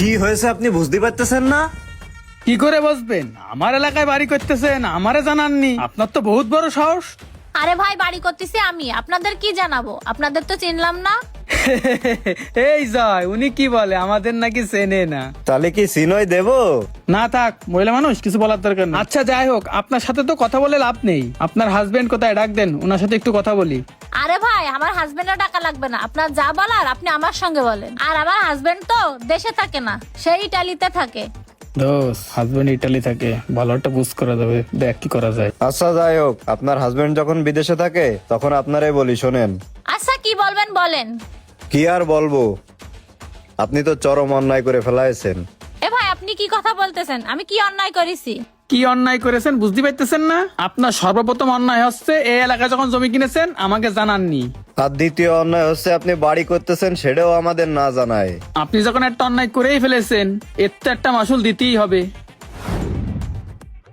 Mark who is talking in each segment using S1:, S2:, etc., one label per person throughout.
S1: কি হয়েছে আপনি বুঝতে পারতেছেন না?
S2: কি করে বসবেন? আমার এলাকায় বাড়ি করতেছেন, আমারে জানাননি? আপনার তো বহুত বড় সাহস।
S3: আরে ভাই, বাড়ি করতেছি আমি, আপনাদের কি জানাবো? আপনাদের তো চিনলাম না।
S2: এই জয়, উনি কি বলে আমাদের নাকি চেনে না?
S1: তাহলে কি সিনই দেব?
S2: না থাক, মহিলা মানুষ, কিছু বলার দরকার নেই। আচ্ছা যাই হোক, আপনার সাথে তো কথা বলে লাভ নেই। আপনার হাজবেন্ড কোথায়, ডাক দেন, ওনার সাথে একটু কথা বলি।
S3: আরে ভাই, আমার হাজবেন্ডের টাকা লাগবে না, আপনার যা বলার আপনি আমার সঙ্গে বলেন। আর আমার হাজবেন্ড তো দেশে থাকে না, সেই ইটালিতে থাকে।
S2: দোস, হাজবেন্ড ইটালি থাকে, ভালো একটা বুঝ করা যাবে, দেখ কি করা যায়।
S1: আচ্ছা যাই হোক, আপনার হাজবেন্ড যখন বিদেশে থাকে তখন আপনারাই বলি, শোনেন।
S3: আচ্ছা, কি বলবেন বলেন।
S1: কি আর বলবো, আপনি তো চরম অন্যায় করে ফেলাইছেন।
S3: এ ভাই, আপনি কি কথা বলতেছেন? আমি কি অন্যায় করেছি?
S2: কি অন্যায় করেছেন বুঝতে পারতেছেন না? আপনার সর্বপ্রথম অন্যায় হচ্ছে এই এলাকায় যখন জমি কিনেছেন আমাকে জানাননি।
S1: আর দ্বিতীয় অন্যায় হচ্ছে আপনি বাড়ি করতেছেন, সেটাও আমাদের না জানায়।
S2: আপনি যখন একটা অন্যায় করেই ফেলেছেন, এর তো একটা মাসুল দিতেই হবে।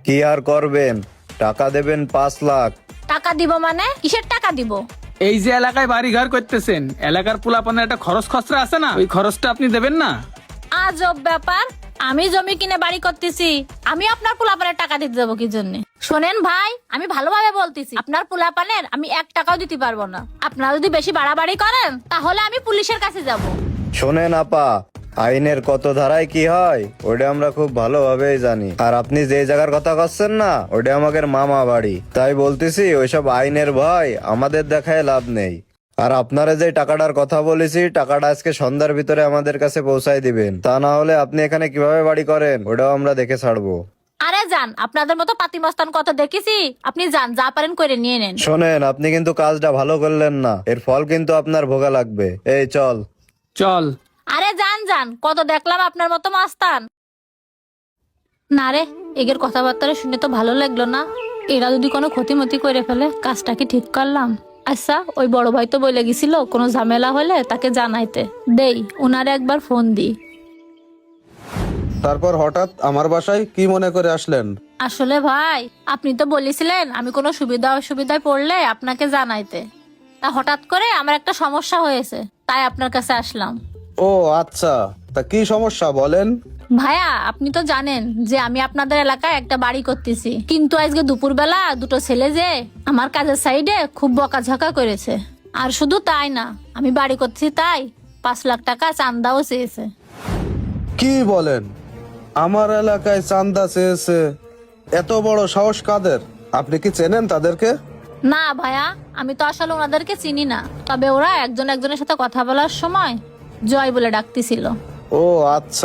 S1: কি আর করবেন, টাকা দেবেন 5 লাখ।
S3: টাকা দিব মানে? কিসের টাকা দিব?
S2: এই যে এলাকায় বাড়ি ঘর করতেছেন, এলাকার পোলাপানের একটা খরচ খরচা আছে না, ওই খরচটা আপনি দেবেন না?
S3: আজব ব্যাপার, আমি জমি কিনে বাড়ি করতেছি, আমি আপনার পোলাপানের টাকা দিতে যাবো কি জন্য? শোনেন ভাই, আমি ভালোভাবে বলতেছি, আপনার পোলাপানের আমি 1 টাকাও দিতে পারবো না। আপনারা যদি বেশি বাড়াবাড়ি করেন তাহলে আমি পুলিশের কাছে যাব।
S1: শোনেন আপা, আইনের কত ধারায় কি হয় ওটা আমরা খুব ভালোভাবেই জানি। আর আপনি যে জায়গার কথা করছেন না, ওটা আমাদের মামা বাড়ি। তাই বলতেছি, ওইসব আইনের ভয় আমাদের দেখায় লাভ নেই। আর আপনারা যে টাকাটার কথা বলেছি, টাকাটা আজকে সন্ধ্যার ভিতরে আমাদের কাছে পৌঁছায় দিবেন। তা না হলে আপনি এখানে কিভাবে বাড়ি করেন ওটাও আমরা দেখে ছাড়বো।
S3: আরে যান, আপনাদের মতো পাতিমস্তান কত দেখেছি। আপনি যান, যা পারেন করে নিয়ে নেন।
S1: শোনেন, আপনি কিন্তু কাজটা ভালো করলেন না, এর ফল কিন্তু আপনার ভোগা লাগবে। এই চল।
S2: চল।
S3: আরে যান যান, কত দেখলাম আপনার মতো মাস্তান। না রে, এগের কথাবার্তা শুনে তো ভালো লাগলো না। এরা যদি কোনো ক্ষতিমতি করে ফেলে, কাজটা কি ঠিক করলাম? আচ্ছা, ওই বড় ভাই তো বলে গেছিল কোনো ঝামেলা হলে তাকে জানাইতে। দেই, উনারে একবার ফোন দি।
S4: তারপর হঠাৎ আমার বাসায় কি মনে করে আসলেন?
S3: আসলে ভাই, আপনি তো বলেছিলেন আমি কোনো সুবিধা অসুবিধায় পড়লে আপনাকে জানাইতে। তা হঠাৎ করে আমার একটা সমস্যা হয়েছে, তাই আপনার কাছে আসলাম।
S4: ও আচ্ছা, তা কি সমস্যা বলেন?
S3: ভাইয়া, আপনি তো জানেন যে আমি আপনাদের এলাকায় একটা বাড়ি করতেছি, কিন্তু আজকে দুপুরবেলা দুটো ছেলে যে আমার কাজের সাইডে খুব বকাঝকা করেছে। আর শুধু তাই না, আমি বাড়ি করতেছি তাই 5 লাখ টাকা চান্দাও চেয়েছে।
S4: কি বলেন? আমার এলাকায় চাঁদা চেয়েছে? এত বড় সাহস কাদের? আপনি কি চেনেন তাদেরকে?
S3: না ভাইয়া, আমি তো আসলে ওনাদেরকে চিনি না, তবে ওরা একজন একজনের সাথে কথা বলার সময় জয় বলে ডাকতেছিল।
S4: ও আচ্ছা।